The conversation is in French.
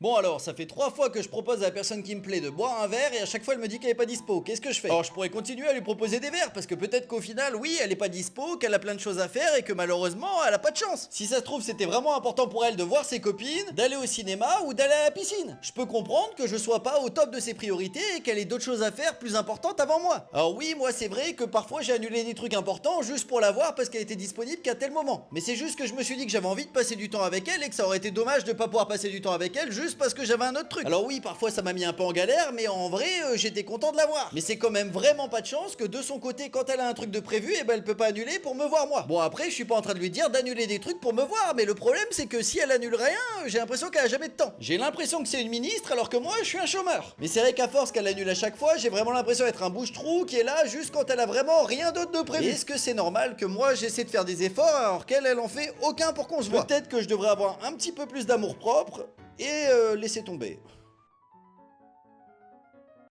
Bon alors, ça fait 3 fois que je propose à la personne qui me plaît de boire un verre et à chaque fois elle me dit qu'elle est pas dispo. Qu'est-ce que je fais? Alors je pourrais continuer à lui proposer des verres parce que peut-être qu'au final, oui, elle est pas dispo, qu'elle a plein de choses à faire et que malheureusement, elle a pas de chance. Si ça se trouve, c'était vraiment important pour elle de voir ses copines, d'aller au cinéma ou d'aller à la piscine. Je peux comprendre que je sois pas au top de ses priorités et qu'elle ait d'autres choses à faire plus importantes avant moi. Alors oui, moi c'est vrai que parfois j'ai annulé des trucs importants juste pour la voir parce qu'elle était disponible qu'à tel moment. Mais c'est juste que je me suis dit que j'avais envie de passer du temps avec elle et que ça aurait été dommage de pas pouvoir passer du temps avec elle juste parce que j'avais un autre truc. Alors oui, parfois ça m'a mis un peu en galère, mais en vrai, j'étais content de la voir. Mais c'est quand même vraiment pas de chance que de son côté, quand elle a un truc de prévu, et ben elle peut pas annuler pour me voir moi. Bon après, je suis pas en train de lui dire d'annuler des trucs pour me voir, mais le problème c'est que si elle annule rien, j'ai l'impression qu'elle a jamais de temps. J'ai l'impression que c'est une ministre alors que moi je suis un chômeur. Mais c'est vrai qu'à force qu'elle annule à chaque fois, j'ai vraiment l'impression d'être un bouche-trou qui est là juste quand elle a vraiment rien d'autre de prévu. Est-ce que c'est normal que moi j'essaie de faire des efforts alors qu'elle elle en fait aucun pour qu'on se voit? Peut-être que je devrais avoir un petit peu plus d'amour propre et laisser tomber.